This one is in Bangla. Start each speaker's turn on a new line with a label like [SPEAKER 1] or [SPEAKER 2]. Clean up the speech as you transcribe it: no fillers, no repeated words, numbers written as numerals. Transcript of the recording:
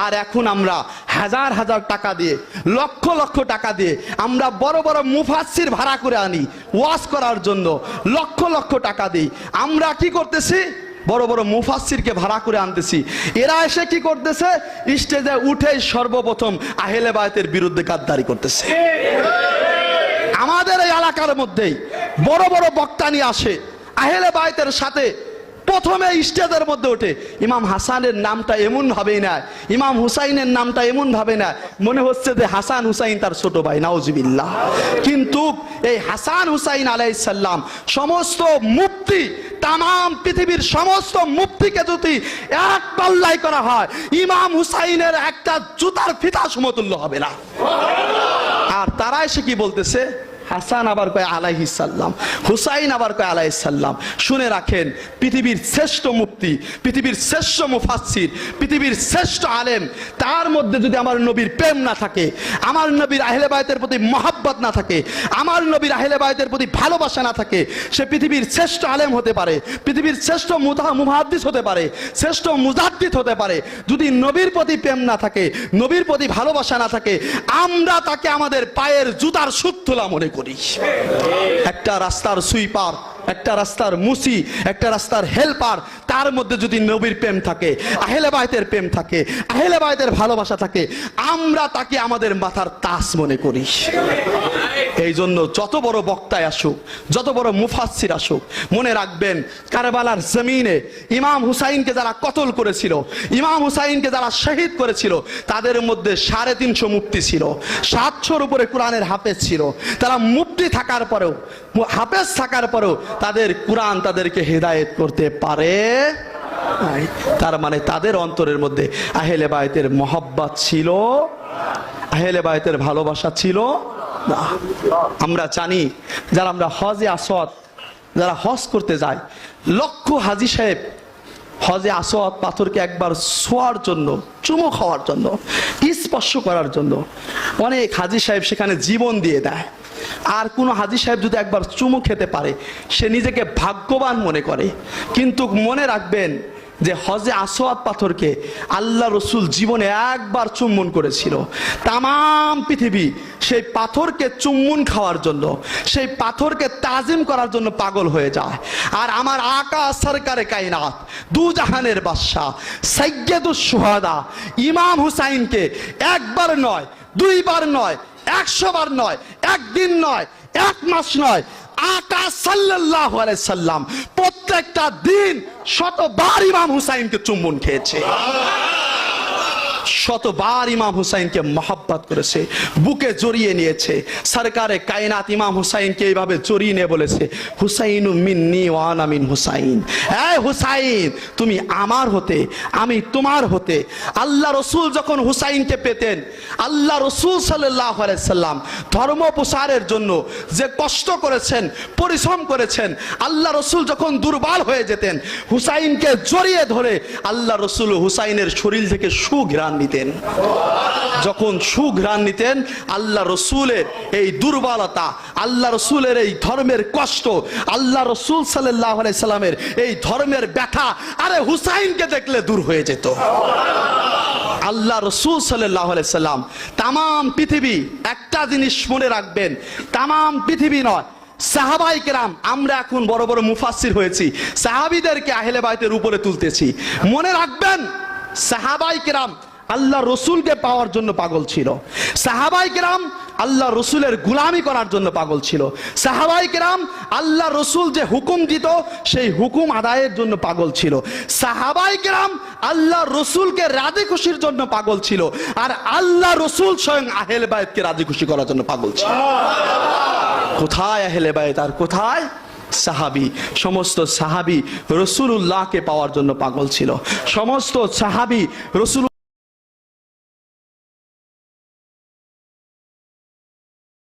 [SPEAKER 1] আর এখন আমরা হাজার হাজার টাকা দিয়ে লক্ষ লক্ষ টাকা দিয়ে আমরা বড় বড় মুফাসসির ভাড়া করে আনি ওয়াজ করার জন্য, লক্ষ লক্ষ টাকা দিই। আমরা কি করতেছি? বড় বড় মুফাসসিরকে ভাড়া করে আনতেছি। এরা এসে কি করতেছে? স্টেজে উঠে সর্বপ্রথম আহলে বায়তের বিরুদ্ধে গাদ্দারি করতেছে। আমাদের এই এলাকার মধ্যেই বড় বড় বক্তা নিয়ে আসে, আহলে বায়তের সাথে প্রথমে স্টেজের মধ্যে ওঠে। ইমাম হাসানের নামটা এমন ভাবে নেয়, ইমাম হুসাইনের নামটা এমন ভাবে নেয়, মনে হচ্ছে যে হাসান হুসাইন তার ছোট ভাই, নাউজুবিল্লাহ। কিন্তু এই হাসান হুসাইন আলাইহিস সালাম সমস্ত মুফতি, তাম পৃথিবীর সমস্ত মুফতিকে যদি এক পাল্লায় করা হয়, ইমাম হুসাইনের একটা জুতার ফিতা সমতুল্য হবে না। আর তারা এসে কি বলতেছে? হাসান আবার কয় আলাইহিস সালাম, হুসাইন আবার কয় আলাইহিস সালাম। শুনে রাখেন, পৃথিবীর শ্রেষ্ঠ মুফতি, পৃথিবীর শ্রেষ্ঠ মুফাসসির, পৃথিবীর শ্রেষ্ঠ আলেম, তার মধ্যে যদি আমার নবীর প্রেম না থাকে, আমার নবীর আহলে বায়তের প্রতি মহব্বত না থাকে, আমার নবীর আহলে বায়তের প্রতি ভালোবাসা না থাকে, সে পৃথিবীর শ্রেষ্ঠ আলেম হতে পারে, পৃথিবীর শ্রেষ্ঠ মুহাদ্দিস হতে পারে, শ্রেষ্ঠ মুজাদ্দিদ হতে পারে। যদি নবীর প্রতি প্রেম না থাকে, নবীর প্রতি ভালোবাসা না থাকে, আমরা তাকে আমাদের পায়ের জুতার সুতলা মনে করি। একটা রাস্তার সুইপার, একটা রাস্তার মুসি, একটা রাস্তার হেল্পার, তার মধ্যে যদি নবীর প্রেম থাকে, আহলে বায়তের প্রেম থাকে, আহলে বায়তের ভালোবাসা থাকে, আমরা তাকে আমাদের মাথার তাজ মনে করি। এই জন্য যত বড় বক্তায় আসুক, যত বড় মুফাসসির আসুক, মনে রাখবেন কারবালার জমিনে ইমাম হুসাইনকে যারা কতল করেছিল, ইমাম হুসাইনকে যারা শহীদ করেছিল, তাদের মধ্যে 350 মুফতি ছিল, 700-র উপরে কোরআনের হাফেজ ছিল। তারা মুফতি থাকার পরেও, হাফেজ থাকার পরেও তাদের কোরআন তাদেরকে হেদায়েত করতে পারে। তার মানে তাদের অন্তরের মধ্যে আহলে বায়তের মহব্বত ছিল, আহলে বায়তের ভালোবাসা ছিল না। আমরা জানি, যারা আমরা হজে আসওয়াদ, যারা হজ করতে যায়, লক্ষ হাজী সাহেব হজে আসওয়াদ পাথরকে একবার ছোঁয়ার জন্য, চুমু খাওয়ার জন্য, স্পর্শ করার জন্য অনেক হাজী সাহেব সেখানে জীবন দিয়ে দেয়। আর কোনো হাজী সাহেব যদি একবার চুমু খেতে পারে, সে নিজেকে ভাগ্যবান মনে করে। কিন্তু মনে রাখবেন যে হজে আসওয়াদ পাথরকে আল্লাহ রসুল জীবনে একবার চুম্বন করেছিল। তাম পৃথিবী সেই পাথরকে চুম্বন খাওয়ার জন্য, সেই পাথরকে তাজিম করার জন্য পাগল হয়ে যায়। আর আমার আকা সরকারে কায়নাত, দু জাহানের বাদশাহ, সাইয়্যিদুশ শুহাদা ইমাম হুসাইনকে একবার নয়, দুইবার নয়, 100 বার নয়, একদিন নয়, এক মাস নয়, আকা সাল্লাল্লাহু আলাইহি সাল্লাম প্রত্যেকটা দিন শতবার ইমাম হুসাইনকে চুম্বন খেয়েছে, শতবার ইমাম হুসাইনকে মহব্বত করেছে, বুকে জড়িয়ে নিয়েছে। সরকারে কায়নাত ইমাম হুসাইনকে এইভাবে জড়িয়ে নিয়ে বলেছে, হুসাইনু মিন্নি ওয়া আনা মিন হুসাইন, এই হুসাইন তুমি আমার হতে, আমি তোমার হতে। আল্লাহ রসুল যখন হুসাইনকে পেতেন, আল্লাহ রসুল সাল্লাল্লাহু আলাইহি সাল্লাম ধর্ম প্রসারের জন্য যে কষ্ট করেছেন, পরিশ্রম করেছেন, আল্লাহ রসুল যখন দুর্বল হয়ে যেতেন, হুসাইনকে জড়িয়ে ধরে আল্লাহ রসুল হুসাইনের শরীর থেকে সুঘ্রাণ নিতেন। যখন সুঘ্রাণ নিতেন, আল্লাহ রসুলের এই দুর্বলতা, আল্লাহ রসুলের এই ধর্মের কষ্ট, আল্লাহ রসুল সাল্লাল্লাহু আলাইহি সাল্লামের এই ধর্মের ব্যথা, আরে হুসাইনকে দেখলে দূর হয়ে যেত। আল্লাহ রসুল সাল্লাল্লাহু আলাইহি সাল্লাম তাম পৃথিবী, একটা জিনিস মনে রাখবেন, তাম পৃথিবী নয়, সাহাবায়ে কেরাম, আমরা এখন বড় বড় মুফাসসির হয়েছি, সাহাবীদেরকে আহলে বায়তের উপরে তুলতেছি। মনে রাখবেন, সাহাবায়ে কেরাম আল্লাহ রসুলকে পাওয়ার জন্য পাগল ছিল, সাহাবায়ে কেরাম আল্লাহ রসুলের গুলামি করার জন্য পাগল ছিল, সাহাবায়ে কেরাম আল্লাহ রসুল যে হুকুম দিত সেই হুকুম আদায়ের জন্য পাগল ছিল, সাহাবায়ে কেরাম আল্লাহ রসুলকে রাজি খুশির জন্য পাগল ছিল, আর আল্লাহ রসুল স্বয়ং আহলে বায়তকে রাজি খুশি করার জন্য পাগল ছিল। কোথায় আহলে বায়ত আর কোথায় সাহাবী? সমস্ত সাহাবী রাসূলুল্লাহকে পাওয়ার জন্য পাগল ছিল, সমস্ত সাহাবী রাসূল